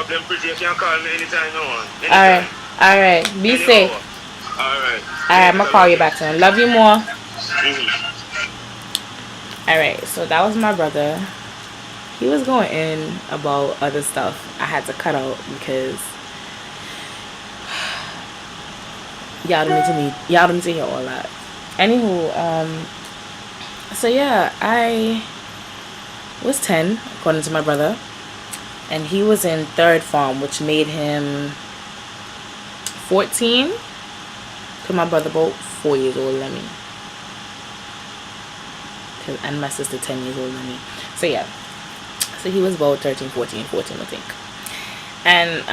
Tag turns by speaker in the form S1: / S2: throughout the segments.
S1: problem, pretty. You can call me anytime you want.
S2: Alright.
S1: Anytime.
S2: Alright. Be
S1: Any
S2: safe.
S1: hour. Alright.
S2: Alright, I'm gonna call you back soon. Love you more.
S1: Mm-hmm.
S2: Alright, so that was my brother. He was going in about other stuff I had to cut out because y'all don't need to hear all that. Anywho, so yeah, I was 10 according to my brother, and he was in third form, which made him 14. Cause my brother about 4 years older than me, and my sister 10 years older than me. So yeah, so he was about 13, 14, I think. And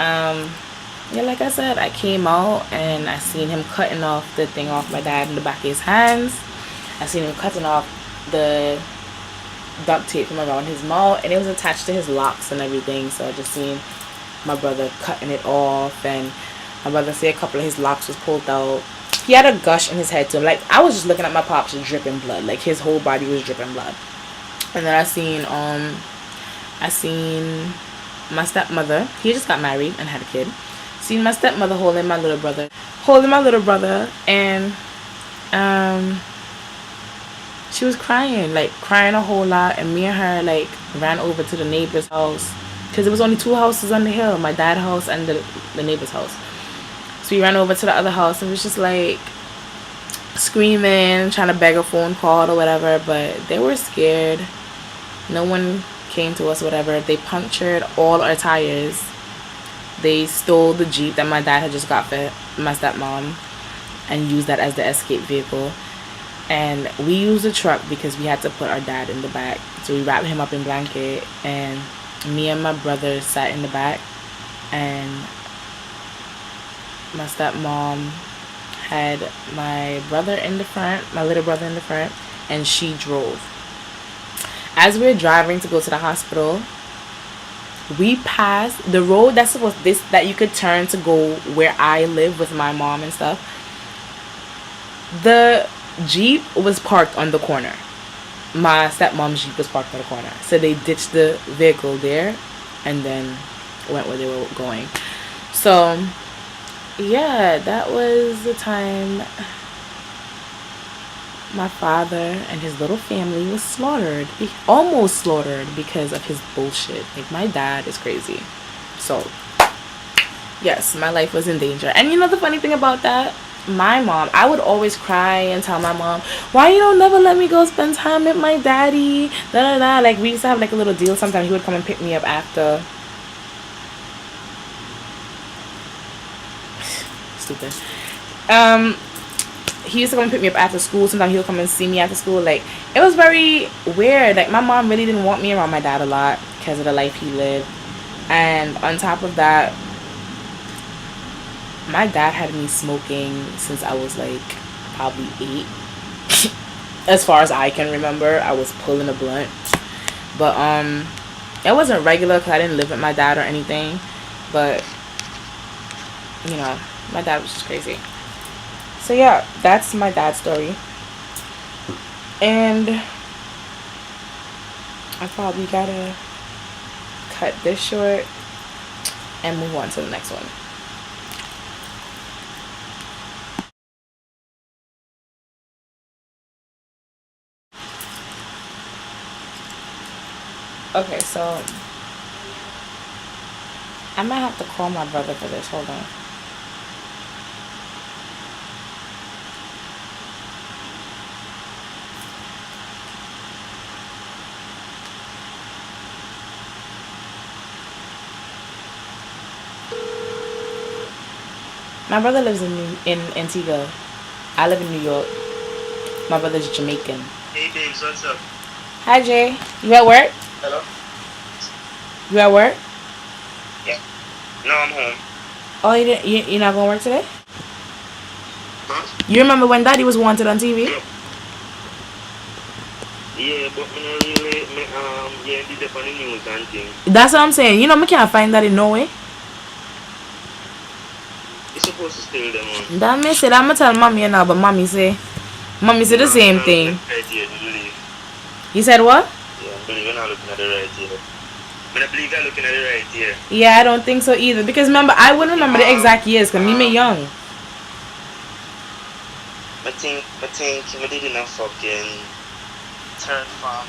S2: yeah, like I said, I came out and I seen him cutting off the thing off my dad in the back of his hands. I seen him cutting off the duct tape from around his mouth, and it was attached to his locks and everything. So I just seen my brother cutting it off, and my brother say a couple of his locks was pulled out. He had a gush in his head too. Like, I was just looking at my pops just dripping blood. Like, his whole body was dripping blood. And then I seen my stepmother. He just got married and had a kid. Seen my stepmother holding my little brother, and she was crying a whole lot. And me and her like ran over to the neighbor's house, because there was only 2 houses on the hill, my dad's house and the neighbor's house. So we ran over to the other house and was just like screaming, trying to beg a phone call or whatever, but they were scared. No one came to us or whatever. They punctured all our tires. They stole the Jeep that my dad had just got for my stepmom and used that as the escape vehicle. And we used the truck because we had to put our dad in the back. So we wrapped him up in blanket, and me and my brother sat in the back, and my stepmom had my brother in the front, my little brother in the front, and she drove. As we were driving to go to the hospital, we passed the road that you could turn to go where I live with my mom and stuff. The Jeep was parked on the corner. My stepmom's Jeep was parked on the corner. So they ditched the vehicle there and then went where they were going. So yeah, that was the time my father and his little family was almost slaughtered because of his bullshit. Like, my dad is crazy. So yes, my life was in danger. And you know the funny thing about that? My mom, I would always cry and tell my mom, why you don't never let me go spend time with my daddy, da da da. Like, we used to have like a little deal. Sometimes he would come and pick me up after. Stupid. He used to come and pick me up after school. Sometimes he would come and see me after school. Like, it was very weird. Like, my mom really didn't want me around my dad a lot because of the life he lived. And on top of that, my dad had me smoking since I was like probably 8. As far as I can remember, I was pulling a blunt. But it wasn't regular because I didn't live with my dad or anything. But you know, my dad was just crazy. So yeah, that's my dad's story. And I probably gotta cut this short and move on to the next one. Okay, so I might have to call my brother for this. Hold on. My brother lives in Antigua. I live in New York. My brother's Jamaican.
S1: Hey, babes, what's up?
S2: Hi, Jay. You at work?
S1: Hello?
S2: You at work?
S1: Yeah. No, I'm home.
S2: Oh, you're not going to work today?
S1: Huh?
S2: You remember when Daddy was wanted on TV?
S1: Yeah, but me not really, did the funny news and things.
S2: That's what I'm saying. You know, me can't find Daddy no way.
S1: You're supposed to steal them on.
S2: That me said, I'm going to tell Mommy now, but Mommy say the same thing.
S1: Right here, do you believe?
S2: You said what?
S1: Yeah, I believe you're not looking at the right here. I don't believe you're looking at it right here.
S2: Yeah, I don't think so either. Because remember, I wouldn't remember the exact years because me young.
S1: I think I did in a fucking third farm.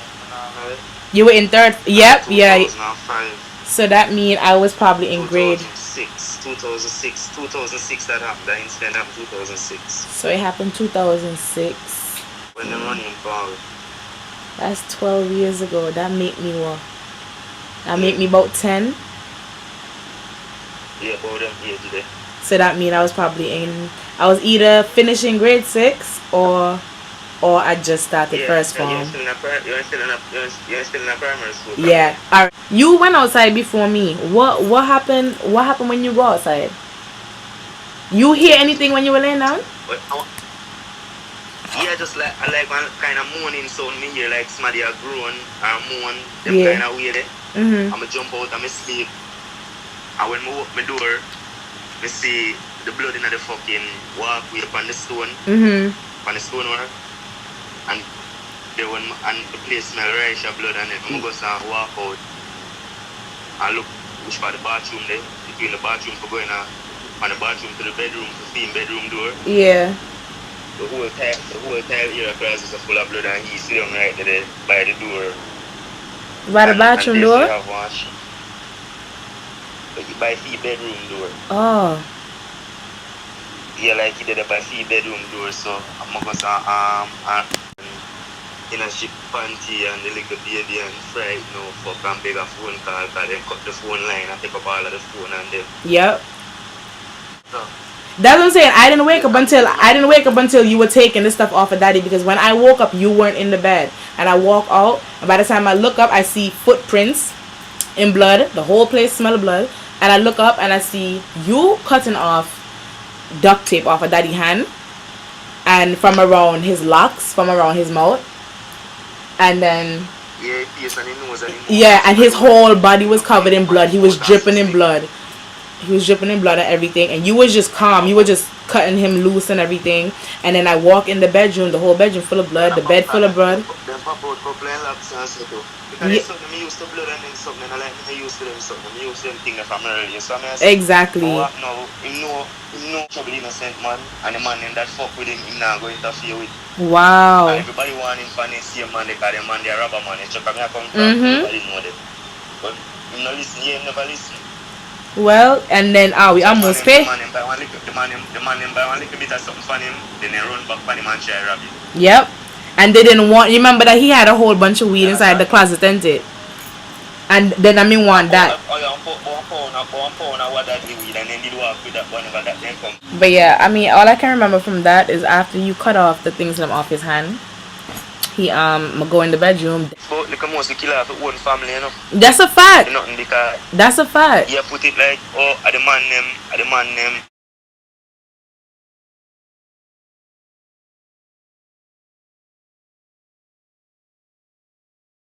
S2: You were in third. Yep, yeah.
S1: 2005.
S2: So that means I was probably in grade
S1: 2006 that happened. That incident happened 2006.
S2: So it happened 2006.
S1: When the running ball.
S2: That's 12 years ago. That make me what? That make me about 10.
S1: Yeah, about them age today.
S2: So that means I was probably I was either finishing grade 6 or I just started first form.
S1: You're still in a primary school.
S2: Yeah. Alright. You went outside before me. What happened? What happened when you go outside? You hear anything when you were laying down?
S1: Yeah, just like I like one kind of moaning sound. Me hear like somebody a groan or moan. Them kind of way there. I'ma jump out and me sleep. And when I open my door, me see the blood in the fucking walkway upon the stone. On the stonework. And the place smell right of blood, and then I go and walk out and look which part the bathroom there. Between the bathroom for going on the bathroom to the bedroom to see bedroom door.
S2: Yeah.
S1: The whole tile here across is full of blood, and he's sitting right there by the door.
S2: By the bathroom door?
S1: By the bedroom door.
S2: Oh.
S1: Yeah, like he did it by the bedroom door, so I'm going to in a ship panty and the little baby and fright fuck and beg a phone call because they cut the phone line and take up all of the phone and them.
S2: Yep.
S1: So,
S2: that's what I'm saying. I didn't wake up until you were taking this stuff off of Daddy, because when I woke up you weren't in the bed, and I walk out, and by the time I look up I see footprints in blood. The whole place smell of blood, and I look up and I see you cutting off duct tape off of Daddy's hand, and from around his locks, from around his mouth, and then and his whole body was covered in blood. He was dripping in blood. He was dripping in blood and everything, and you was just calm. You were just cutting him loose and everything. And then I walk in the bedroom, the whole bedroom full of blood, the bed full of blood. Exactly. Wow.
S1: Everybody want him for the same man, because the man, they are robber man. Everybody know them. But him not listen, never listen.
S2: Well, and then we almost pay.
S1: The man buy one little bit of something for him, then they run back for him and try to rob him.
S2: Yep. And they didn't want, you remember that he had a whole bunch of weed inside the closet, didn't it? And then want that. But yeah, I mean, all I can remember from that is after you cut off the things off his hand, he go in the bedroom. That's a fact. That's a fact.
S1: Yeah, put it like, the man name.